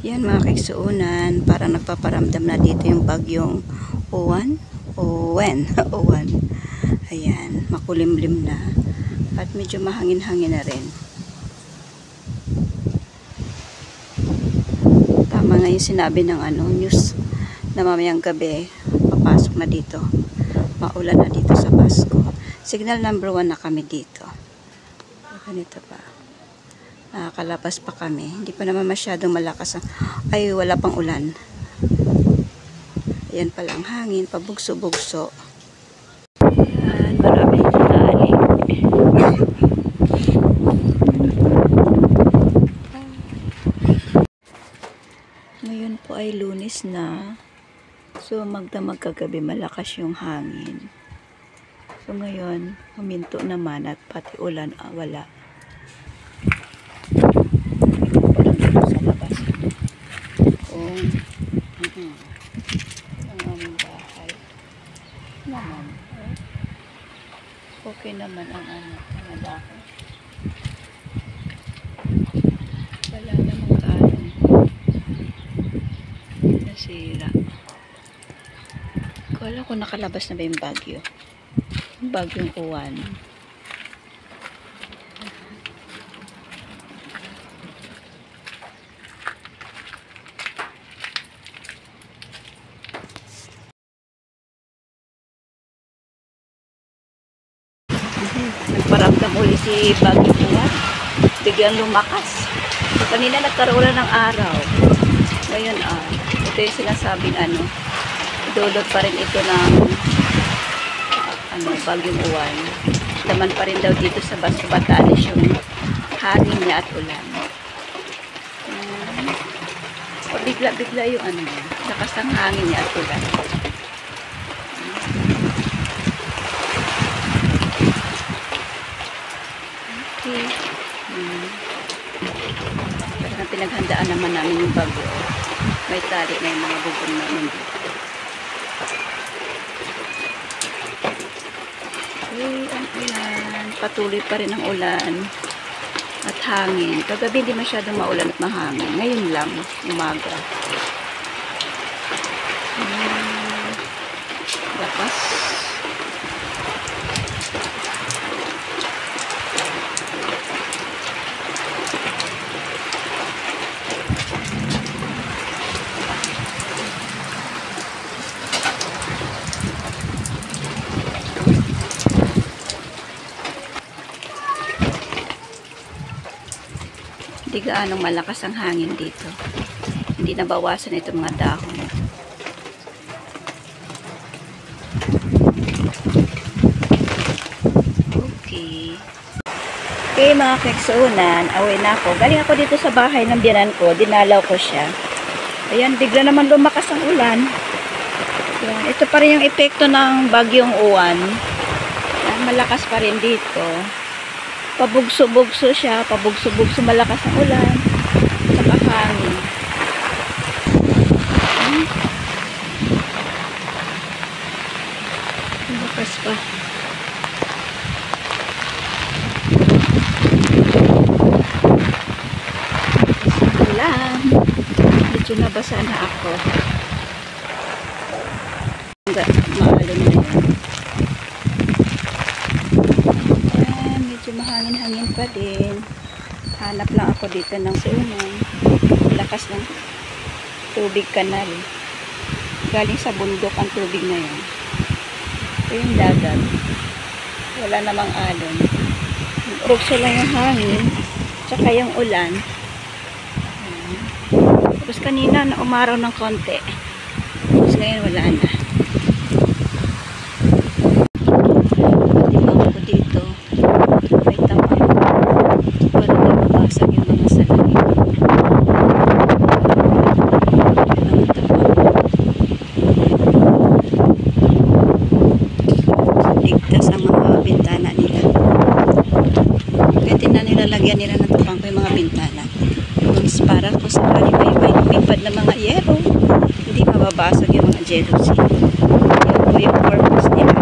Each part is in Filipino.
Yan mga kaigsuunan, parang nagpaparamdam na dito yung bagyong Uwan. Uwan. Ayan, makulimlim na. At medyo mahangin-hangin na rin. Tama nga yung sinabi ng news na mamayang gabi, papasok na dito. Maulan na dito sa Pasko. Signal number 1 na kami dito. Ganito pa. Nakakalabas pa kami. Hindi pa naman masyadong malakas. Ay, wala pang ulan. Ayan palang hangin, pabugso-bugso. Ayan, maraming tali. Ngayon po ay Lunes na. So, magdamag kagabi malakas yung hangin. So, ngayon, huminto naman at pati ulan, wala. Sa labas. Ang aming bahay. Naman. Okay naman ang ang dahon. Wala namang kaano. Nasira. Kala ko nakalabas na ba yung bagyo. Yung bagyong Uwan. Nagparamdam uli si bagyong Uwan. Biglang lumakas. Kanina nagkaroon ng araw. Ngayon ito yung sinasabing dulot pa rin ito ng bagyong Uwan. Laman pa rin daw dito sa Batanes yung hangin niya at ulan. Bigla-bigla yung lakas ng hangin niya at ulan. Okay. Pero pinaghandaan naman namin yung bagyo. May tali na yung mga bubong namin dito. Ang ulan. Patuloy pa rin ang ulan at hangin. Kagabi hindi masyadong maulan at mahangin. Ngayon lang, umaga. Lakas. Hindi gaanong malakas ang hangin dito. Hindi nabawasan itong mga dahon. Okay mga kaigsuunan, away na ako. Galing ako dito sa bahay ng biyanan ko, dinalaw ko siya. Ayan, bigla naman lumakas ang ulan. Ayan, ito pa rin yung epekto ng bagyong Uwan. Ayan, malakas pa rin dito. Pabugso-bugso siya, pabugso-bugso, malakas ang ulan. Saka hangin. Malakas pa. Ulan. Medyo nabasa na ako. Maalo na yan. Mahangin-hangin pa din. Hanap lang ako dito ng sunan. Lakas ng tubig kanal. Galing sa bundok ang tubig na yun. Ito yung dagat. Wala namang alon. Urokso lang yung hangin. Tsaka yung ulan. Tapos kanina na umaraw ng konti. Tapos ngayon wala na. Patibang ko dito. May tama para na mabasag yung mga salamin. Ligtas ang mga bintana nila. Pwede na nilalagyan nila ng tapang ko yung mga bintana. Para kung sakali may lumipad na mga yero, hindi mababasag yung mga jealousy. Yan po yung purpose nila.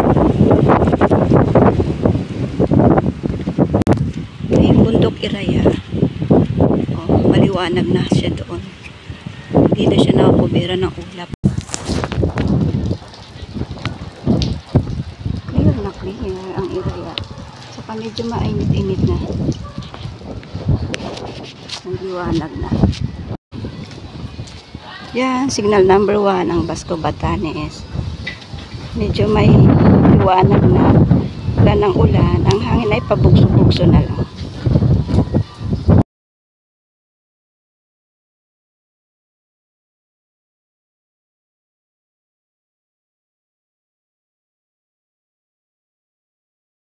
Bundok Iraya. Maliwanag na siya doon. na ako bira ng ulap. Clear na clear ang area. Saka medyo mainit-init na. Ang liwanag na. Yan, signal number 1 ang Basco Batanes. Medyo may liwanag na. Wala ng ulan. Ang hangin ay pabugso-bugso na lang.